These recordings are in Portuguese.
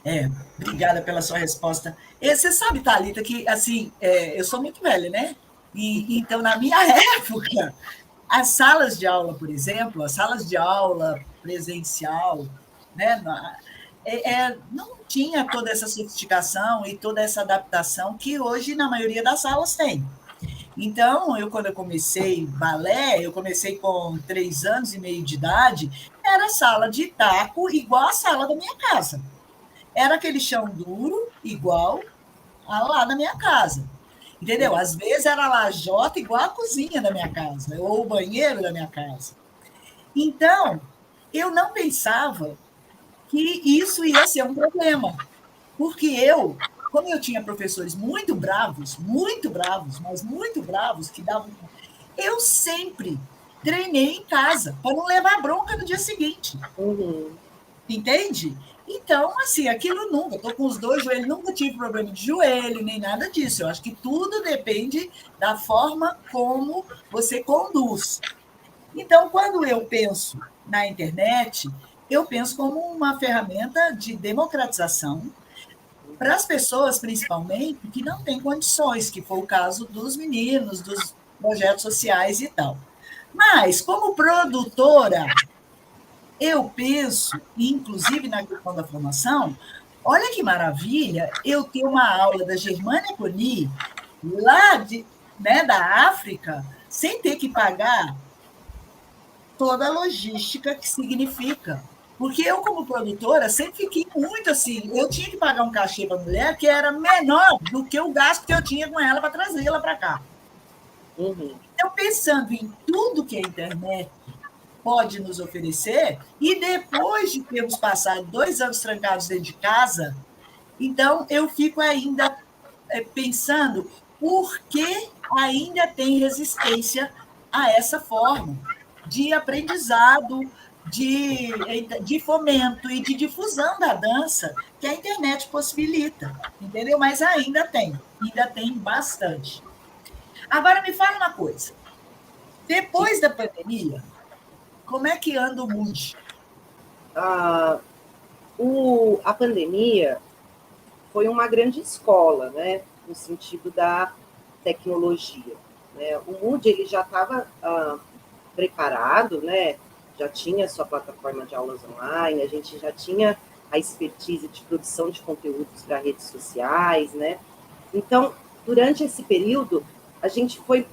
É, obrigada pela sua resposta. Você sabe, Thalita, que assim, eu sou muito velha, né? Então, na minha época, as salas de aula, por exemplo, as salas de aula presencial, né, não tinha toda essa sofisticação e toda essa adaptação que hoje, na maioria das salas, tem. Então, quando eu comecei balé, eu comecei com 3 anos e meio de idade, era sala de taco, igual a sala da minha casa. Era aquele chão duro, igual a lá na minha casa. Entendeu? Uhum. Às vezes era lajota igual a cozinha da minha casa, ou o banheiro da minha casa. Então, eu não pensava que isso ia ser um problema, porque como eu tinha professores muito bravos, mas muito bravos, que davam. Eu sempre treinei em casa, para não levar bronca no dia seguinte. Uhum. Entende? Então, assim, aquilo nunca, estou com os dois joelhos, nunca tive problema de joelho, nem nada disso. Eu acho que tudo depende da forma como você conduz. Então, quando eu penso na internet, eu penso como uma ferramenta de democratização para as pessoas, principalmente, que não têm condições, que foi o caso dos meninos, dos projetos sociais e tal. Mas, como produtora, eu penso, inclusive na questão da formação, olha que maravilha eu ter uma aula da Germânia Coni, lá né, da África, sem ter que pagar toda a logística que significa. Porque eu, como produtora, sempre fiquei muito assim. Eu tinha que pagar um cachê para a mulher que era menor do que o gasto que eu tinha com ela para trazê-la para cá. Uhum. Então, pensando em tudo que a internet pode nos oferecer, e depois de termos passado 2 anos trancados dentro de casa, então eu fico ainda pensando por que ainda tem resistência a essa forma de aprendizado, de fomento e de difusão da dança que a internet possibilita, entendeu? Mas ainda tem bastante. Agora me fala uma coisa, Sim. depois da pandemia, como é que anda o Mood? A, a pandemia foi uma grande escola, né, no sentido da tecnologia. Né? O Moodle ele já estava preparado, né, já tinha sua plataforma de aulas online, a gente já tinha a expertise de produção de conteúdos para redes sociais, né? Então, durante esse período, a gente foi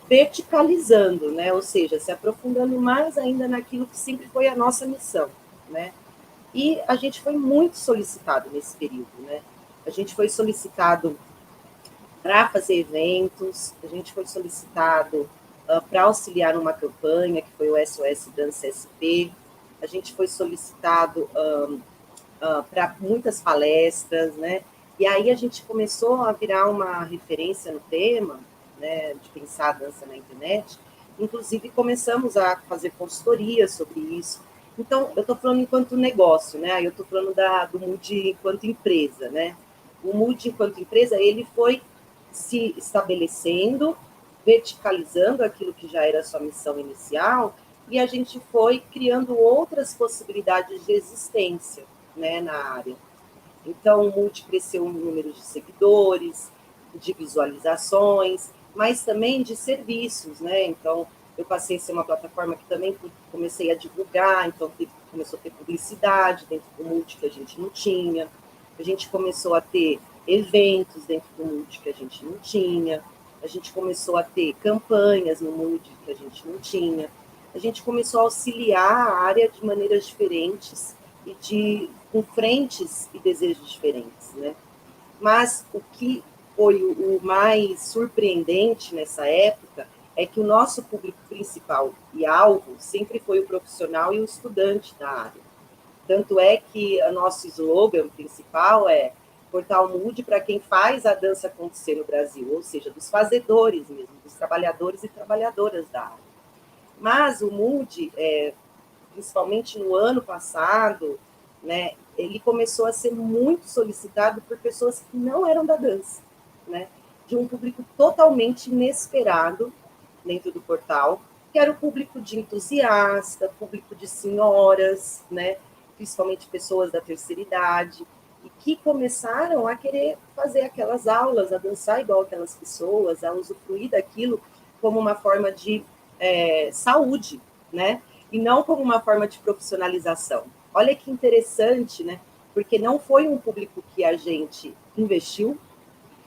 verticalizando, né? Ou seja, se aprofundando mais ainda naquilo que sempre foi a nossa missão, né? E a gente foi muito solicitado nesse período, né? A gente foi solicitado para fazer eventos, a gente foi solicitado para auxiliar numa campanha, que foi o SOS Dança SP, a gente foi solicitado para muitas palestras, né? E aí a gente começou a virar uma referência no tema, né, de pensar a dança na internet. Inclusive começamos a fazer consultoria sobre isso. Então, eu estou falando enquanto negócio, né? Aí eu estou falando do Mood enquanto empresa, né? O Mood enquanto empresa, ele foi se estabelecendo, verticalizando aquilo que já era a sua missão inicial, e a gente foi criando outras possibilidades de existência, né, na área. Então, o Multi cresceu em número de seguidores, de visualizações, mas também de serviços, né? Então, eu passei a ser uma plataforma que também comecei a divulgar, então começou a ter publicidade dentro do Multi que a gente não tinha, a gente começou a ter eventos dentro do Multi que a gente não tinha, a gente começou a ter campanhas no Multi que a gente não tinha, a gente começou a auxiliar a área de maneiras diferentes e com frentes e desejos diferentes, né? Mas o que foi o mais surpreendente nessa época é que o nosso público principal e alvo sempre foi o profissional e o estudante da área. Tanto é que o nosso slogan principal é Portal Mude para quem faz a dança acontecer no Brasil, ou seja, dos fazedores mesmo, dos trabalhadores e trabalhadoras da área. Mas o Mude, principalmente no ano passado, né, ele começou a ser muito solicitado por pessoas que não eram da dança, né, de um público totalmente inesperado dentro do portal, que era o público de entusiasta, público de senhoras, né, principalmente pessoas da terceira idade. e que começaram a querer fazer aquelas aulas, a dançar igual aquelas pessoas, a usufruir daquilo como uma forma de saúde, né? E não como uma forma de profissionalização. Olha que interessante, né? Porque não foi um público que a gente investiu,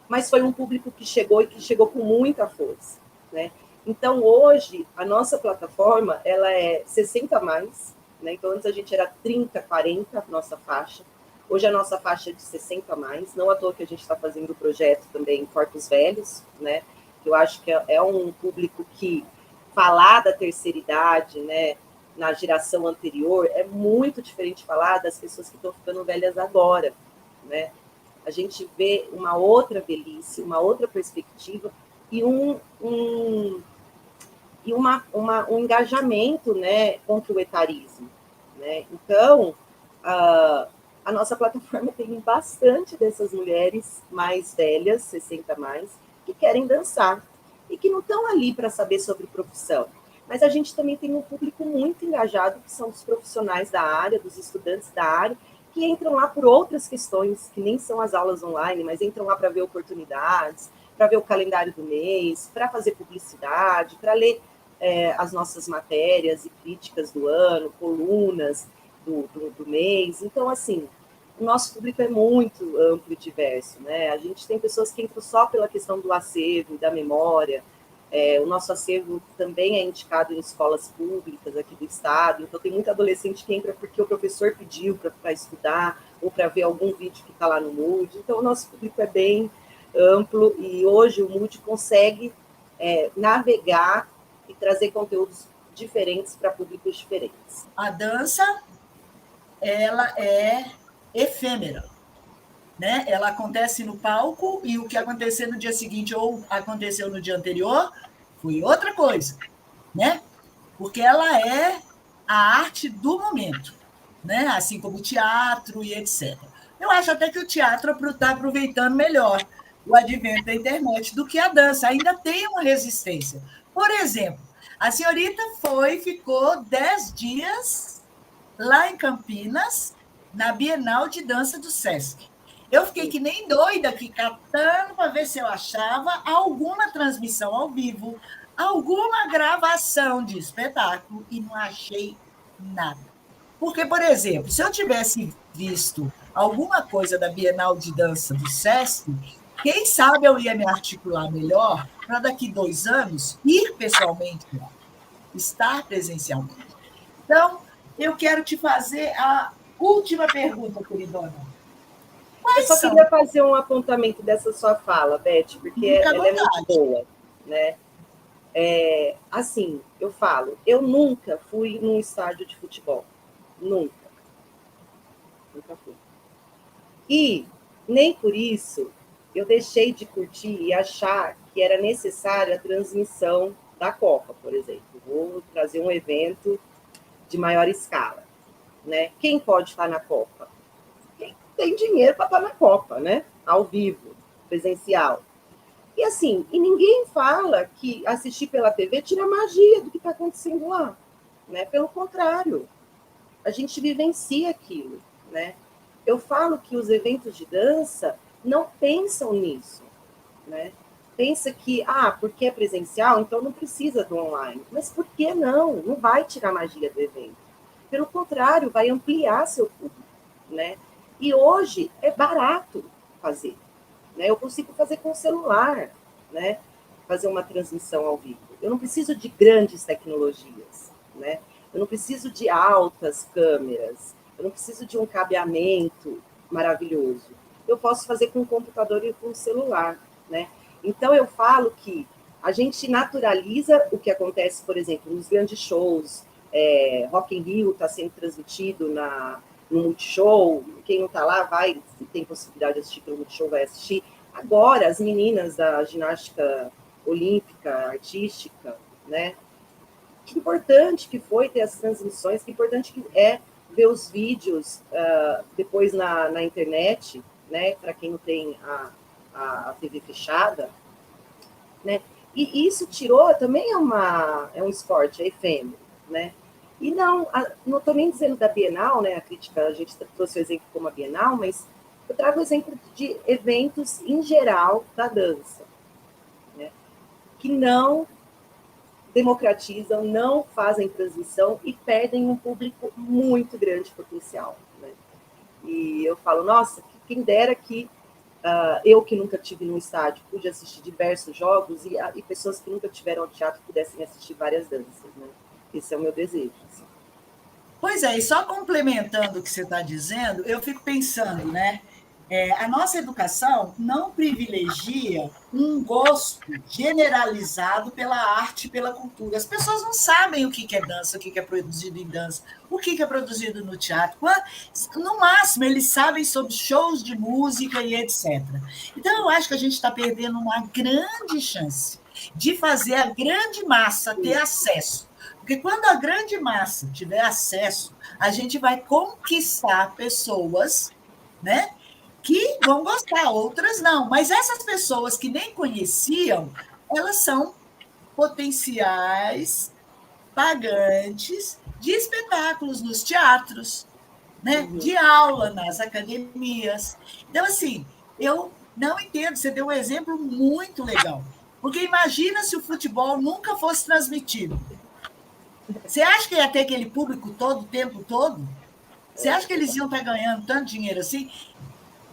mas foi um público que chegou e que chegou com muita força, né? Então, hoje, a nossa plataforma, ela é 60 mais, né? Então, antes a gente era 30, 40, nossa faixa. Hoje a nossa faixa é de 60 mais. Não à toa que a gente está fazendo o projeto também em Corpos Velhos, né? Eu acho que é um público que falar da terceira idade, né? Na geração anterior, é muito diferente de falar das pessoas que estão ficando velhas agora, né? A gente vê uma outra velhice, uma outra perspectiva e um engajamento, né, contra o etarismo, né? Então, a nossa plataforma tem bastante dessas mulheres mais velhas, 60 mais, que querem dançar e que não estão ali para saber sobre profissão. Mas a gente também tem um público muito engajado, que são os profissionais da área, dos estudantes da área, que entram lá por outras questões, que nem são as aulas online, mas entram lá para ver oportunidades, para ver o calendário do mês, para fazer publicidade, para ler as nossas matérias e críticas do ano, colunas do mês. Então, assim, o nosso público é muito amplo e diverso, né? A gente tem pessoas que entram só pela questão do acervo e da memória. O nosso acervo também é indicado em escolas públicas aqui do estado, então tem muito adolescente que entra porque o professor pediu para estudar ou para ver algum vídeo que está lá no Moodle. Então, o nosso público é bem amplo e hoje o Moodle consegue navegar e trazer conteúdos diferentes para públicos diferentes. A dança, ela é efêmera, né? Ela acontece no palco e o que acontecer no dia seguinte ou aconteceu no dia anterior foi outra coisa, né? Porque ela é a arte do momento, né? Assim como o teatro e etc. Eu acho até que o teatro está aproveitando melhor o advento da internet do que a dança. Ainda tem uma resistência. Por exemplo, a senhorita ficou 10 dias lá em Campinas, na Bienal de Dança do Sesc. Eu fiquei que nem doida aqui, catando para ver se eu achava alguma transmissão ao vivo, alguma gravação de espetáculo, e não achei nada. Porque, por exemplo, se eu tivesse visto alguma coisa da Bienal de Dança do Sesc, quem sabe eu ia me articular melhor para daqui 2 anos ir pessoalmente lá, estar presencialmente. Então, eu quero te fazer a última pergunta, queridona. Eu Quais só são? queria fazer um apontamento dessa sua fala, Beth, porque Fica à ela é muito vontade. boa, né? Assim, eu falo, eu nunca fui num estádio de futebol. Nunca. Nunca fui. E nem por isso eu deixei de curtir e achar que era necessária a transmissão da Copa, por exemplo. Vou trazer um evento de maior escala, né? Quem pode estar na Copa? Quem tem dinheiro para estar na Copa, né? Ao vivo, presencial. E assim, e ninguém fala que assistir pela TV tira a magia do que está acontecendo lá, né? Pelo contrário, a gente vivencia aquilo, né? Eu falo que os eventos de dança não pensam nisso, né? Pensa que, porque é presencial, então não precisa do online. Mas por que não? Não vai tirar a magia do evento. Pelo contrário, vai ampliar seu público, né? E hoje é barato fazer, né? Eu consigo fazer com o celular, né? Fazer uma transmissão ao vivo. Eu não preciso de grandes tecnologias, né? Eu não preciso de altas câmeras, eu não preciso de um cabeamento maravilhoso. Eu posso fazer com o computador e com o celular, né? Então, eu falo que a gente naturaliza o que acontece, por exemplo, nos grandes shows. Rock in Rio está sendo transmitido no Multishow. Quem não está lá vai, se tem possibilidade de assistir pelo Multishow, vai assistir. Agora, as meninas da ginástica olímpica, artística, né? Que importante que foi ter as transmissões, que importante que é ver os vídeos depois na internet, né? Para quem não tem a TV fechada, né? E isso tirou, também é um esporte, é efêmero, né? E não estou nem dizendo da Bienal, né? A crítica, a gente trouxe o exemplo como a Bienal, mas Eu trago o exemplo de eventos em geral da dança, né, que não democratizam, não fazem transmissão e perdem um público muito grande potencial, né? E eu falo, nossa, quem dera que eu que nunca tive num estádio pude assistir diversos jogos e pessoas que nunca tiveram ao teatro pudessem assistir várias danças, né? Esse é o meu desejo. Assim. Pois é, e só complementando o que você está dizendo, eu fico pensando, né? A nossa educação não privilegia um gosto generalizado pela arte e pela cultura. As pessoas não sabem o que é dança, o que é produzido em dança, o que é produzido no teatro. No máximo, eles sabem sobre shows de música e etc. Então, eu acho que a gente está perdendo uma grande chance de fazer a grande massa ter acesso. Porque quando a grande massa tiver acesso, a gente vai conquistar pessoas, né, que vão gostar, outras não. Mas essas pessoas que nem conheciam, elas são potenciais pagantes de espetáculos nos teatros, né, de aula nas academias. Então, assim, eu não entendo, você deu um exemplo muito legal. Porque imagina se o futebol nunca fosse transmitido. Você acha que ia ter aquele público todo, o tempo todo? Você acha que eles iam estar ganhando tanto dinheiro assim?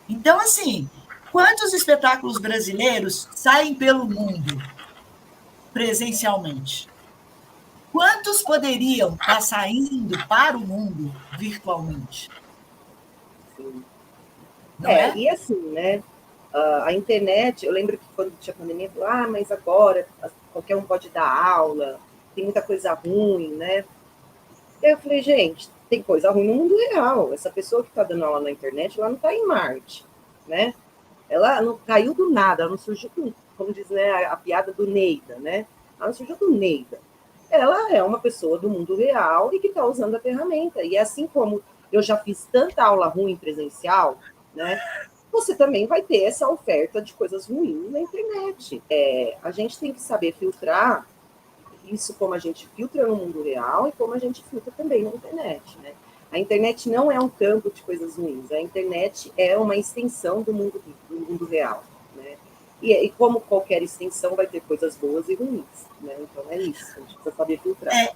Então, assim, quantos espetáculos brasileiros saem pelo mundo presencialmente? Quantos poderiam estar saindo para o mundo virtualmente? Sim. Não é? E assim, né? A internet, eu lembro que quando tinha pandemia, falou, mas agora qualquer um pode dar aula, tem muita coisa ruim, né? Eu falei, gente, tem coisa ruim no mundo real. Essa pessoa que está dando aula na internet, ela não está em Marte, né? Ela não caiu do nada, ela não surgiu, como diz, né, a piada do Neida, né? Ela não surgiu do Neida. Ela é uma pessoa do mundo real e que está usando a ferramenta. E assim como eu já fiz tanta aula ruim presencial, né? Você também vai ter essa oferta de coisas ruins na internet. A gente tem que saber filtrar isso como a gente filtra no mundo real e como a gente filtra também na internet, né? A internet não é um campo de coisas ruins, a internet é uma extensão do mundo real, né? E como qualquer extensão vai ter coisas boas e ruins, né? Então é isso, a gente precisa saber filtrar.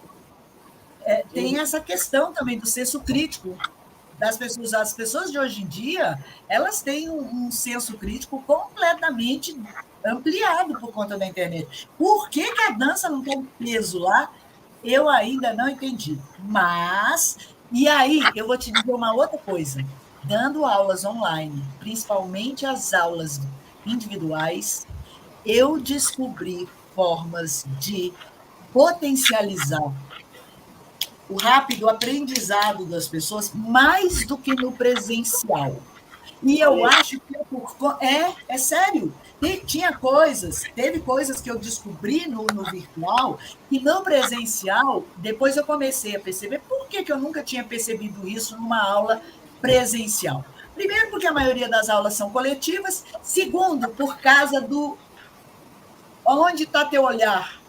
Tem essa questão também do senso crítico das pessoas. As pessoas de hoje em dia, elas têm um senso crítico completamente ampliado por conta da internet. Por que a dança não tem peso lá? Eu ainda não entendi. Mas, e aí, eu vou te dizer uma outra coisa. Dando aulas online, principalmente as aulas individuais, eu descobri formas de potencializar o rápido aprendizado das pessoas mais do que no presencial. E eu acho que é sério. Teve coisas que eu descobri no virtual e no presencial, depois eu comecei a perceber por que eu nunca tinha percebido isso numa aula presencial. Primeiro, porque a maioria das aulas são coletivas. Segundo, por causa do onde está teu olhar.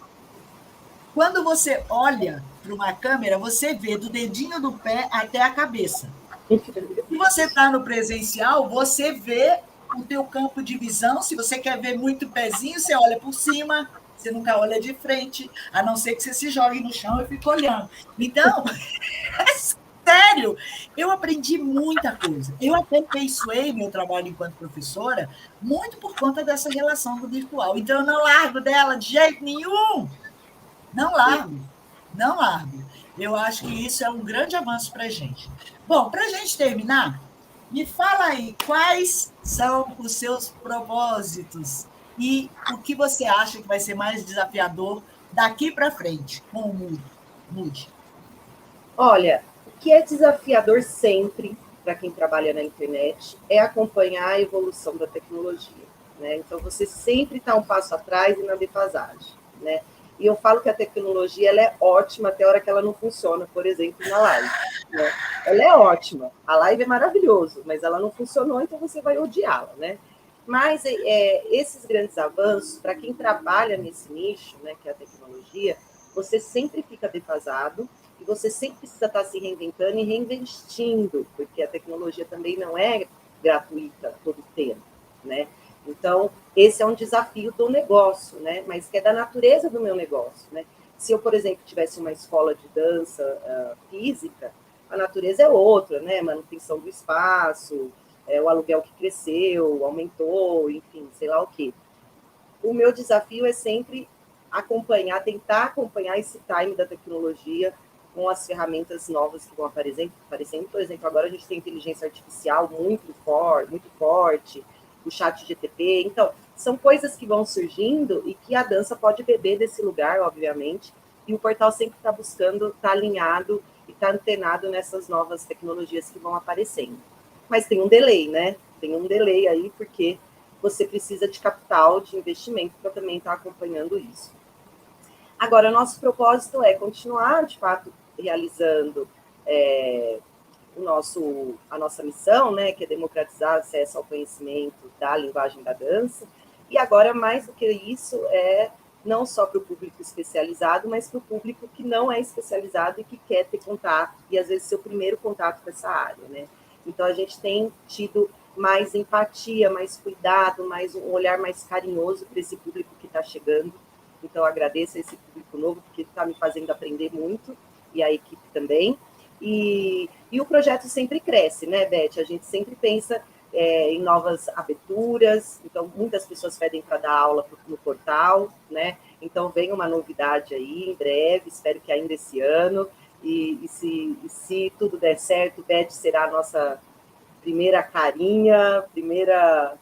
Quando você olha para uma câmera, você vê do dedinho do pé até a cabeça. Se você está no presencial, você vê o teu campo de visão. Se você quer ver muito pezinho, você olha por cima, você nunca olha de frente, a não ser que você se jogue no chão e fique olhando. Então, é sério, eu aprendi muita coisa. Eu aperfeiçoei meu trabalho enquanto professora muito por conta dessa relação do virtual. Então, eu não largo dela de jeito nenhum. Não largo, não largo. Eu acho que isso é um grande avanço para a gente. Bom, para a gente terminar, me fala aí quais são os seus propósitos e o que você acha que vai ser mais desafiador daqui para frente com o Mood. Olha, o que é desafiador sempre para quem trabalha na internet é acompanhar a evolução da tecnologia, né? Então, você sempre está um passo atrás e na defasagem, né? E eu falo que a tecnologia ela é ótima até a hora que ela não funciona, por exemplo, na live. Né? Ela é ótima, a live é maravilhoso, mas ela não funcionou, então você vai odiá-la, né? Mas esses grandes avanços, para quem trabalha nesse nicho, né, que é a tecnologia, você sempre fica defasado e você sempre precisa estar se reinventando e reinvestindo, porque a tecnologia também não é gratuita todo o tempo, né? Então, esse é um desafio do negócio, né? Mas que é da natureza do meu negócio, né? Se eu, por exemplo, tivesse uma escola de dança física, a natureza é outra, né? Manutenção do espaço, o aluguel que cresceu, aumentou, enfim, sei lá o quê. O meu desafio é sempre tentar acompanhar esse time da tecnologia com as ferramentas novas que vão aparecendo. Por exemplo, agora a gente tem inteligência artificial muito forte, o chat GTP. Então, são coisas que vão surgindo e que a dança pode beber desse lugar, obviamente, e o portal sempre está buscando estar alinhado e estar antenado nessas novas tecnologias que vão aparecendo. Mas tem um delay, né? Tem um delay aí, porque você precisa de capital, de investimento para também estar acompanhando isso. Agora, nosso propósito é continuar, de fato, realizando a nossa missão, né, que é democratizar acesso ao conhecimento da linguagem da dança. E agora, mais do que isso, não só para o público especializado, mas para o público que não é especializado e que quer ter contato, e às vezes seu primeiro contato com essa área, né? Então, a gente tem tido mais empatia, mais cuidado, um olhar mais carinhoso para esse público que está chegando. Então, agradeço a esse público novo, porque está me fazendo aprender muito, e a equipe também. E o projeto sempre cresce, né, Beth? A gente sempre pensa em novas aberturas, então muitas pessoas pedem para dar aula no portal, né? Então vem uma novidade aí em breve, espero que ainda esse ano, e se tudo der certo, Beth será a nossa primeira carinha, primeira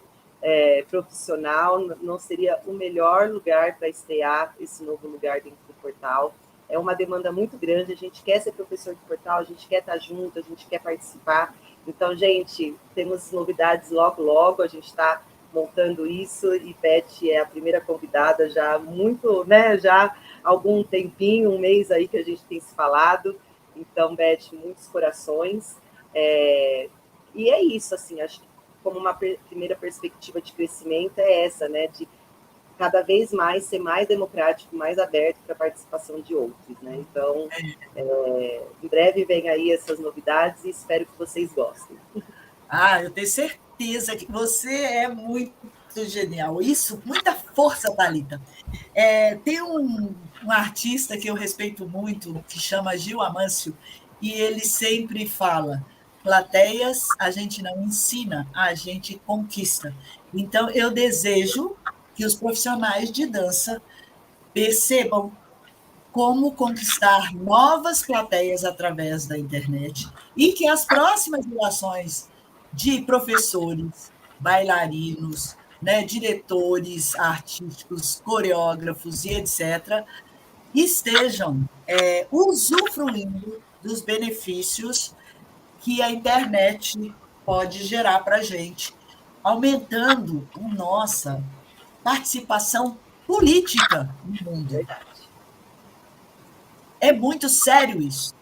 profissional. Não seria o melhor lugar para estrear esse novo lugar dentro do portal. É uma demanda muito grande, a gente quer ser professor de portal, a gente quer estar junto, a gente quer participar. Então, gente, temos novidades logo, a gente está montando isso, e Beth é a primeira convidada já muito, né, já há algum tempinho, um mês aí que a gente tem se falado. Então, Beth, muitos corações. E é isso, assim, acho que como uma primeira perspectiva de crescimento é essa, né, de cada vez mais ser mais democrático, mais aberto para a participação de outros, né? Então, em breve vem aí essas novidades e espero que vocês gostem. Eu tenho certeza que você é muito genial. Isso, muita força, Thalita. Tem um artista que eu respeito muito, que chama Gil Amâncio, e ele sempre fala: plateias a gente não ensina, a gente conquista. Então, eu desejo que os profissionais de dança percebam como conquistar novas plateias através da internet e que as próximas gerações de professores, bailarinos, né, diretores artísticos, coreógrafos e etc., estejam usufruindo dos benefícios que a internet pode gerar para a gente, aumentando a nossa participação política no mundo. Verdade. É muito sério isso.